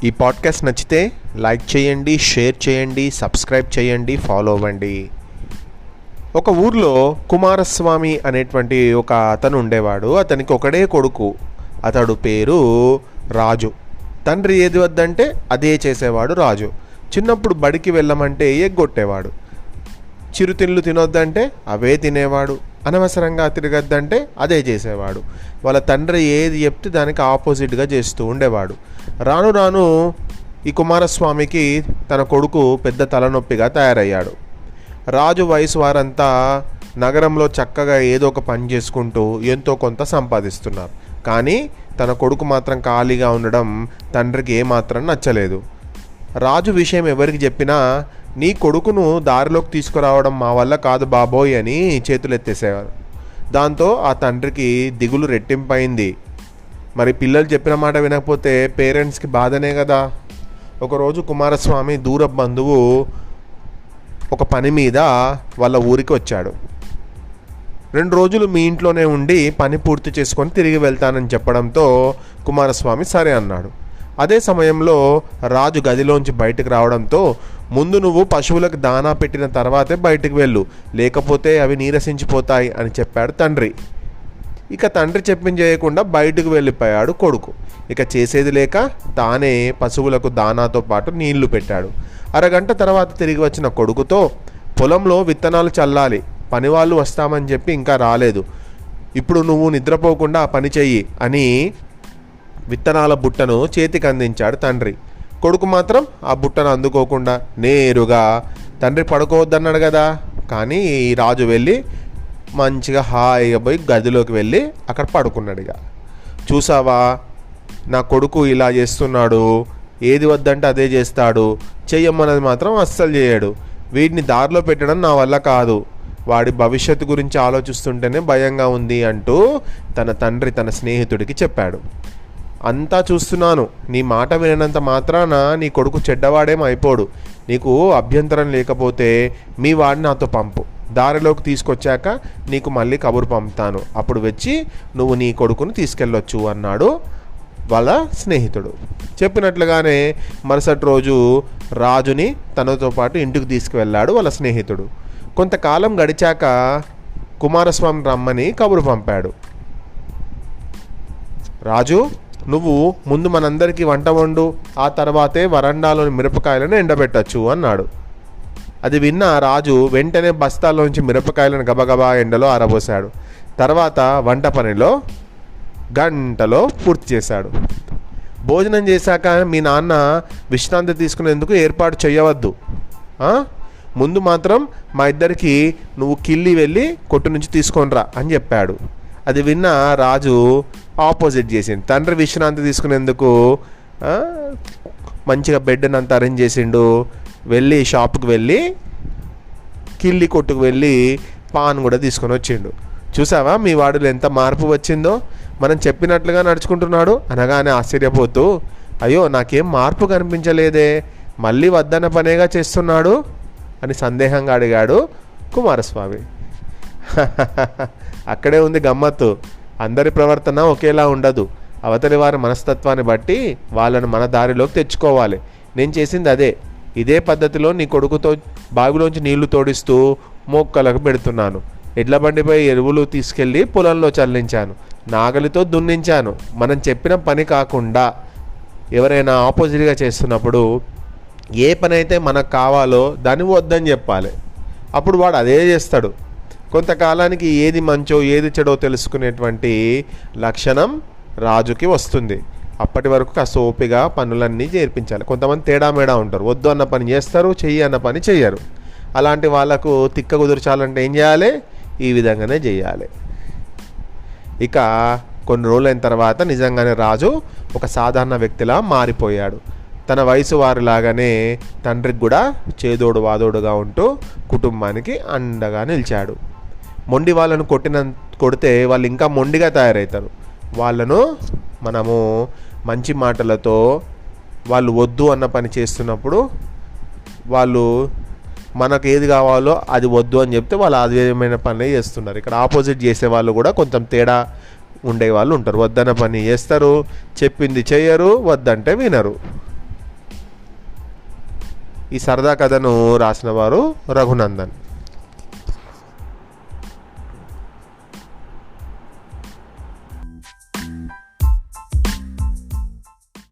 ఈ పాడ్కాస్ట్ నచ్చితే లైక్ చేయండి, షేర్ చేయండి, సబ్స్క్రైబ్ చేయండి, ఫాలో అవ్వండి. ఒక ఊర్లో కుమారస్వామి అనేటువంటి ఒక అతను ఉండేవాడు. అతనికి ఒకడే కొడుకు. అతడు పేరు రాజు. తండ్రి ఏది వద్దంటే అదే చేసేవాడు రాజు. చిన్నప్పుడు బడికి వెళ్ళమంటే ఎగ్గొట్టేవాడు. చిరుతిళ్ళు తినొద్దంటే అవే తినేవాడు. అనవసరంగా తిరగద్దంటే అదే చేసేవాడు. వాళ్ళ తండ్రి ఏది చెప్తే దానికి ఆపోజిట్గా చేస్తూ ఉండేవాడు. రాను రాను ఈ కుమారస్వామికి తన కొడుకు పెద్ద తలనొప్పిగా తయారయ్యాడు. రాజు వయసు వారంతా నగరంలో చక్కగా ఏదో ఒక పని చేసుకుంటూ ఎంతో కొంత సంపాదిస్తున్నారు. కానీ తన కొడుకు మాత్రం ఖాళీగా ఉండడం తండ్రికి ఏమాత్రం నచ్చలేదు. రాజు విషయం ఎవరికి చెప్పినా నీ కొడుకును దారిలోకి తీసుకురావడం మా వల్ల కాదు బాబోయ్ అని చేతులెత్తేసేవారు. దాంతో ఆ తండ్రికి దిగులు రెట్టింపైంది. మరి పిల్లలు చెప్పిన మాట వినకపోతే పేరెంట్స్కి బాధనే కదా. ఒకరోజు కుమారస్వామి దూర బంధువు ఒక పని మీద వాళ్ళ ఊరికి వచ్చాడు. 2 రోజులు మీ ఇంట్లోనే ఉండి పని పూర్తి చేసుకొని తిరిగి వెళ్తానని చెప్పడంతో కుమారస్వామి సరే అన్నాడు. అదే సమయంలో రాజు గదిలోంచి బయటకు రావడంతో ముందు నువ్వు పశువులకు దానా పెట్టిన తర్వాతే బయటకు వెళ్ళు, లేకపోతే అవి నీరసించిపోతాయి అని చెప్పాడు తండ్రి. ఇక తండ్రి చెప్పింది చేయకుండా బయటకు వెళ్ళిపోయాడు కొడుకు. ఇక చేసేది లేక తానే పశువులకు దానాతో పాటు నీళ్లు పెట్టాడు. అరగంట తర్వాత తిరిగి వచ్చిన కొడుకుతో పొలంలో విత్తనాలు చల్లాలి, పనివాళ్ళు వస్తామని చెప్పి ఇంకా రాలేదు, ఇప్పుడు నువ్వు నిద్రపోకుండా ఆ పని చెయ్యి అని విత్తనాల బుట్టను చేతికి అందించాడు తండ్రి. కొడుకు మాత్రం ఆ బుట్టను అందుకోకుండా నేరుగా తండ్రి పడుకోవద్దన్నాడు కదా, కానీ ఈ రాజు వెళ్ళి మంచిగా హాయిగా పోయి గదిలోకి వెళ్ళి అక్కడ పడుకున్నాడు. ఇక చూసావా నా కొడుకు ఇలా చేస్తున్నాడు, ఏది వద్దంటే అదే చేస్తాడు, చెయ్యమన్నది మాత్రం అస్సలు చేయడు, వీడిని దారిలో పెట్టడం నా వల్ల కాదు, వాడి భవిష్యత్తు గురించి ఆలోచిస్తుంటేనే భయంగా ఉంది అంటూ తన తండ్రి తన స్నేహితుడికి చెప్పాడు. అంతా చూస్తున్నాను, నీ మాట వినంత మాత్రాన నీ కొడుకు చెడ్డవాడేం అయిపోడు, నీకు అభ్యంతరం లేకపోతే మీ వాడిని నాతో పంపు, దారిలోకి తీసుకొచ్చాక నీకు మళ్ళీ కబురు పంపుతాను, అప్పుడు వచ్చి నువ్వు నీ కొడుకును తీసుకెళ్ళొచ్చు అన్నాడు వాళ్ళ స్నేహితుడు. చెప్పినట్లుగానే మరుసటి రోజు రాజుని తనతో పాటు ఇంటికి తీసుకువెళ్ళాడు వాళ్ళ స్నేహితుడు. కొంతకాలం గడిచాక కుమారస్వామి రమ్మని కబురు పంపాడు. రాజు, నువ్వు ముందు మనందరికీ వంట వండు, ఆ తర్వాతే వరండాలోని మిరపకాయలను ఎండబెట్టచ్చు అన్నాడు. అది విన్న రాజు వెంటనే బస్తాలోంచి మిరపకాయలను గబగబా ఎండలో ఆరబోశాడు. తర్వాత వంట పనిలో గంటలో పూర్తి చేశాడు. భోజనం చేశాక మీ నాన్న విశ్రాంతి తీసుకునేందుకు ఏర్పాటు చేయవద్దు, ముందు మాత్రం మా ఇద్దరికి నువ్వు కిల్లి వెళ్ళి కొట్టు నుంచి తీసుకొనిరా అని చెప్పాడు. అది విన్న రాజు ఆపోజిట్ చేసిండు. తండ్రి విశ్రాంతి తీసుకునేందుకు మంచిగా బెడ్ని అంతా అరేంజ్ చేసిండు. వెళ్ళి షాప్కి వెళ్ళి కిల్లి కొట్టుకు వెళ్ళి పాన్ కూడా తీసుకొని వచ్చిండు. చూసావా మీ వాడిలో ఎంత మార్పు వచ్చిందో, మనం చెప్పినట్లుగా నడుచుకుంటున్నాడు అనగానే ఆశ్చర్యపోతూ, అయ్యో నాకేం మార్పు కనిపించలేదే, మళ్ళీ వద్దన్న పనేగా చేస్తున్నాడు అని సందేహంగా అడిగాడు కుమారస్వామి. అక్కడే ఉంది గమ్మత్తు. అందరి ప్రవర్తన ఒకేలా ఉండదు. అవతలి వారి మనస్తత్వాన్ని బట్టి వాళ్ళను మన దారిలోకి తెచ్చుకోవాలి. నేను చేసింది అదే. ఇదే పద్ధతిలో నీ కొడుకుతో బావిలోంచి నీళ్లు తోడిస్తూ మొక్కలకు పెడుతున్నాను. ఎడ్ల బండిపై ఎరువులు తీసుకెళ్ళి పొలంలో చల్లించాను, నాగలితో దున్నించాను. మనం చెప్పిన పని కాకుండా ఎవరైనా ఆపోజిట్గా చేస్తున్నప్పుడు ఏ పని అయితే మనకు కావాలో దాన్ని వద్దని చెప్పాలి. అప్పుడు వాడు అదే చేస్తాడు. కొంతకాలానికి ఏది మంచో ఏది చెడో తెలుసుకునేటువంటి లక్షణం రాజుకి వస్తుంది. అప్పటి వరకు కాస్త ఓపిగా పనులన్నీ చేర్పించాలి. కొంతమంది తేడా మేడా ఉంటారు, వద్దు అన్న పని చేస్తారు, చెయ్యి అన్న పని చెయ్యరు. అలాంటి వాళ్ళకు తిక్క కుదుర్చాలంటే ఏం చేయాలి? ఈ విధంగానే చేయాలి. ఇక కొన్ని రోజులైన తర్వాత నిజంగానే రాజు ఒక సాధారణ వ్యక్తిలా మారిపోయాడు. తన వయసు వారిలాగానే తండ్రికి కూడా చేదోడు వాదోడుగా ఉంటూ కుటుంబానికి అండగా నిలిచాడు. మొండి వాళ్ళను కొడితే వాళ్ళు ఇంకా మొండిగా తయారవుతారు. వాళ్ళను మనము మంచి మాటలతో వాళ్ళు వద్దు అన్న పని చేస్తున్నప్పుడు వాళ్ళు మనకు ఏది కావాలో అది వద్దు అని చెప్తే వాళ్ళు అదేమైన పని చేస్తున్నారు. ఇక్కడ ఆపోజిట్ చేసే వాళ్ళు కూడా కొంచెం తేడా ఉండే వాళ్ళు ఉంటారు. వద్దన్న పని చేస్తారు, చెప్పింది చెయ్యరు, వద్దంటే వినరు. ఈ సరదా కథను రాసిన వారు రఘునందన్.